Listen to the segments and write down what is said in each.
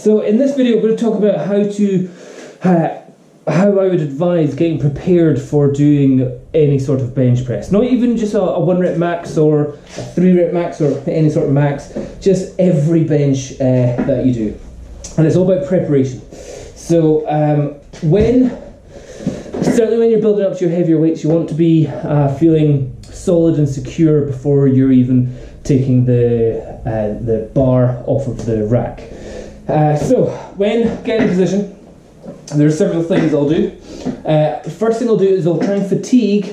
So in this video, we're going to talk about how I would advise getting prepared for doing any sort of bench press. Not even just a 1 rep max or a 3 rep max or any sort of max, just every bench that you do. And it's all about preparation. So certainly when you're building up to your heavier weights, you want to be feeling solid and secure before you're even taking the bar off of the rack. So when getting in position, there's several things I'll do. The first thing I'll do is I'll try and fatigue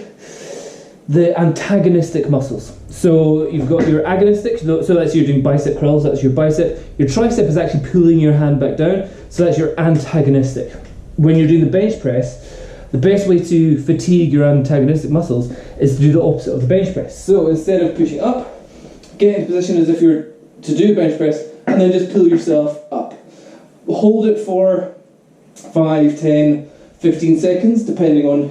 the antagonistic muscles. So you've got your agonistic, so that's you're doing bicep curls, that's your bicep. Your tricep is actually pulling your hand back down, so that's your antagonistic. When you're doing the bench press, the best way to fatigue your antagonistic muscles is to do the opposite of the bench press. So instead of pushing up, get into position as if you're to do a bench press, and then just pull yourself up. Hold it for 5, 10, 15 seconds, depending on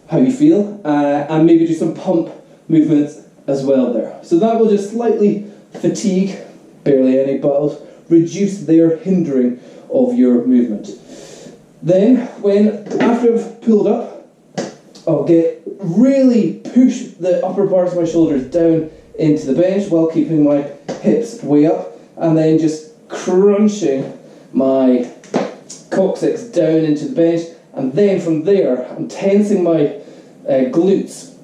how you feel, and maybe do some pump movements as well there. So that will just slightly fatigue, barely any, but it'll reduce their hindering of your movement. Then, after I've pulled up, I'll really push the upper parts of my shoulders down into the bench while keeping my hips way up, and then just crunching my coccyx down into the bench, and then from there I'm tensing my glutes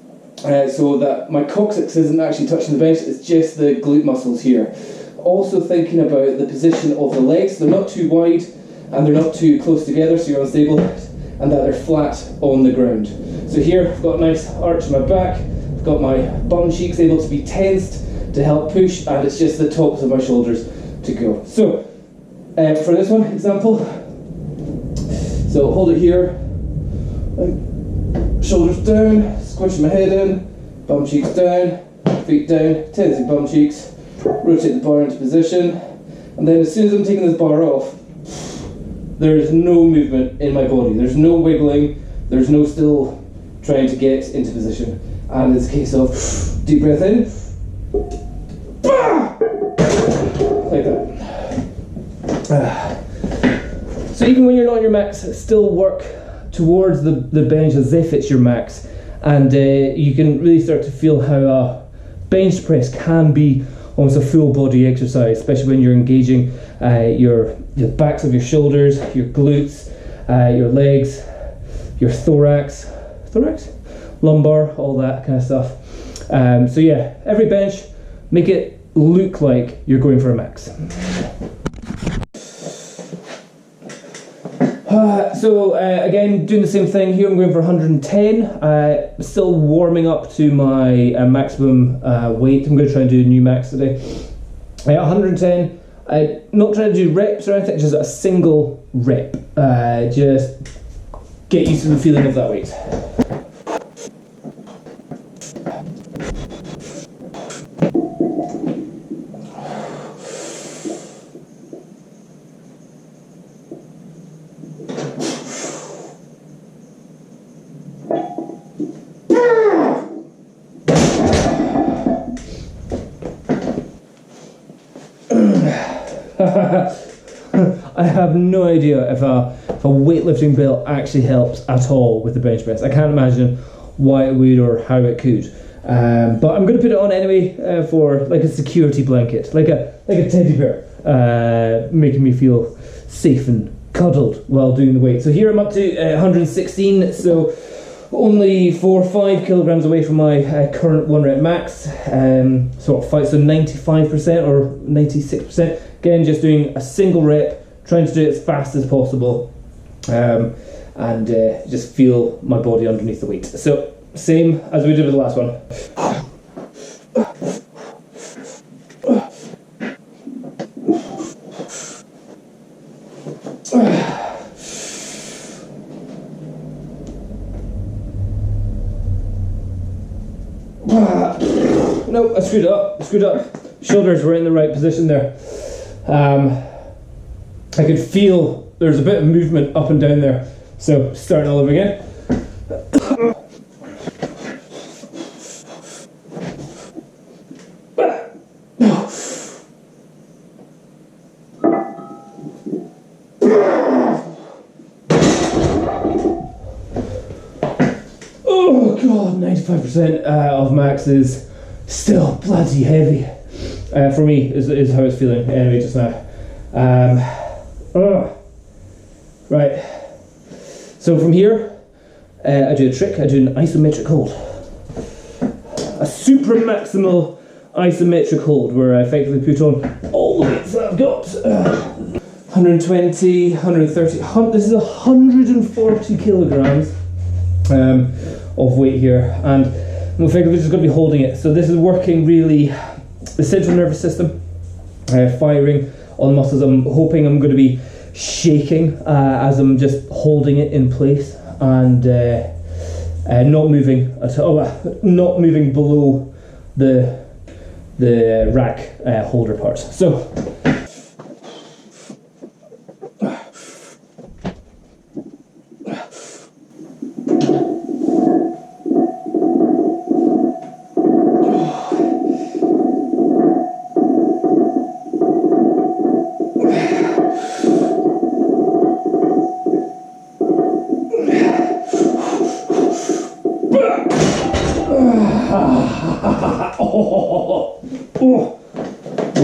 so that my coccyx isn't actually touching the bench, it's just the glute muscles here. Also thinking about the position of the legs, they're not too wide and they're not too close together so you're unstable, and that they're flat on the ground. So here I've got a nice arch in my back, I've got my bum cheeks able to be tensed to help push, and it's just the tops of my shoulders to go. So for this one example, so hold it here, shoulders down, squish my head in, bum cheeks down, feet down, tensing bum cheeks, rotate the bar into position, and then as soon as I'm taking this bar off, there is no movement in my body, there's no wiggling, there's no still trying to get into position, and it's a case of deep breath in, like that. So even when you're not on your max, still work towards the bench as if it's your max, and you can really start to feel how a bench press can be almost a full body exercise, especially when you're engaging your backs of your shoulders, your glutes, your legs, your thorax, lumbar, all that kind of stuff. So yeah, every bench, make it look like you're going for a max. Again, doing the same thing here, I'm going for 110, still warming up to my maximum weight. I'm going to try and do a new max today. 110, not trying to do reps or anything, just a single rep, just get used to the feeling of that weight. I have no idea if a weightlifting belt actually helps at all with the bench press. I can't imagine why it would or how it could. But I'm going to put it on anyway for like a security blanket, like a teddy bear, making me feel safe and cuddled while doing the weight. So here I'm up to 116, so only 4 or 5 kilograms away from my current 1 rep max, so 95% or 96%. Again, just doing a single rep, trying to do it as fast as possible, and just feel my body underneath the weight. So same as we did with the last one. No, I screwed up. Shoulders were in the right position there. I could feel there's a bit of movement up and down there. So starting all over again. god, 95% of max is still bloody heavy. For me, is how it's feeling anyway just now. Right. So from here, I do a trick. I do an isometric hold. A super maximal isometric hold where I effectively put on all the weights that I've got. 120, 130, this is 140 kilograms of weight here, and I'm effectively just going to be holding it. So this is working really the central nervous system, firing on muscles. I'm hoping I'm going to be shaking as I'm just holding it in place and not moving at all, not moving below the rack holder part. So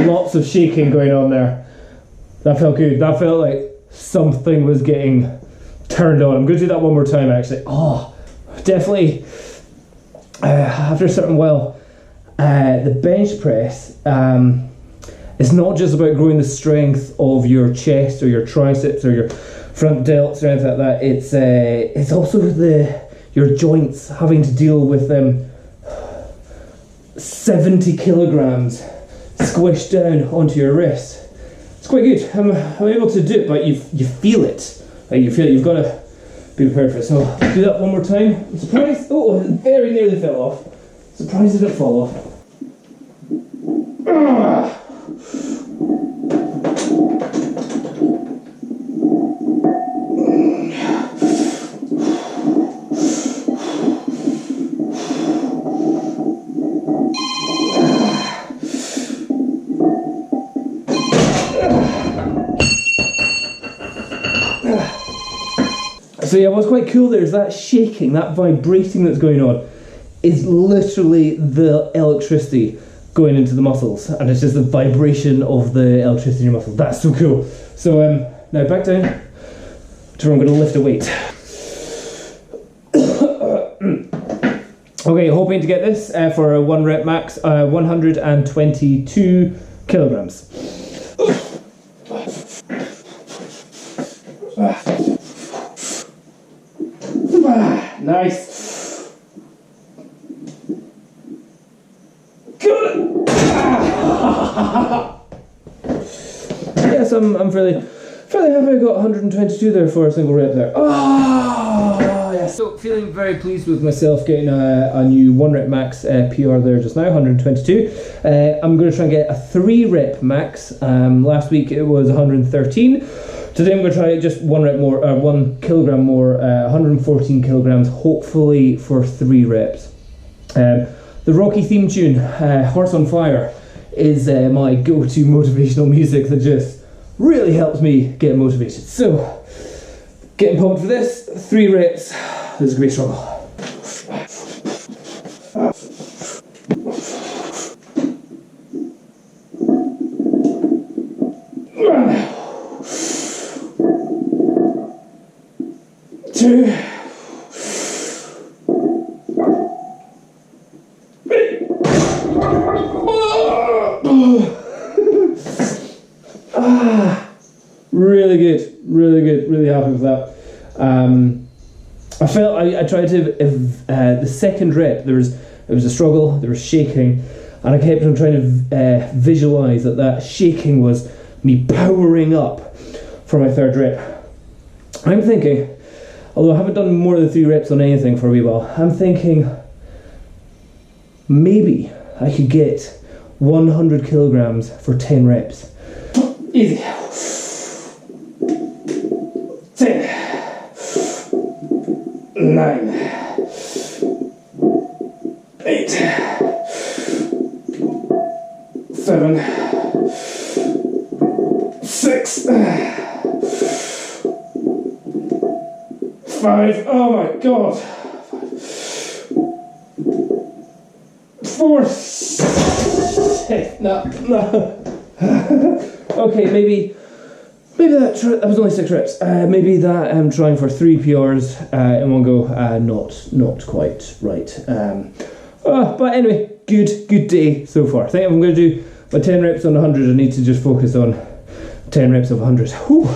lots of shaking going on there. That felt good. That felt like something was getting turned on. I'm going to do that one more time actually. Definitely after a certain while, the bench press is not just about growing the strength of your chest or your triceps or your front delts or anything like that. It's also your joints having to deal with 70 kilograms squished down onto your wrist. It's quite good. I'm able to do it, but you feel it. Like you feel it. You've got to be prepared for it. So I'll do that one more time. I'm surprised. Oh, it very nearly fell off. Surprised it didn't fall off. So yeah, what's quite cool there is that shaking, that vibrating that's going on is literally the electricity going into the muscles, and it's just the vibration of the electricity in your muscles. That's so cool. So now back down to where I'm going to lift a weight. Okay, hoping to get this for a 1 rep max, 122 kilograms. Nice. Got it. Yes, I'm fairly happy I got 122 there for a single rep there. Yes. So feeling very pleased with myself getting a new 1 rep max PR there just now, 122. I'm going to try and get a 3 rep max. Last week it was 113. Today I'm going to try just 1 rep more, 1 kilogram more, 114 kilograms, hopefully for 3 reps. The Rocky theme tune, Horse on Fire, is my go-to motivational music that just really helps me get motivated. So, getting pumped for this, 3 reps, this is a great struggle. Really good, really happy with that. I felt I tried to, the second rep, there was a struggle, there was shaking, and I kept on trying to visualise that shaking was me powering up for my 3rd rep. I'm thinking, although I haven't done more than 3 reps on anything for a wee while, I'm thinking maybe I could get 100 kilograms for 10 reps. Easy. 10, 9, 8, 7, 6, 5, oh my god, 4, 6. No. Okay, maybe that was only 6 reps. Maybe that I'm trying for 3 PRs in one go. Not quite right. But anyway, good day so far. I think if I'm going to do my 10 reps on 100, I need to just focus on 10 reps of 100. Whew.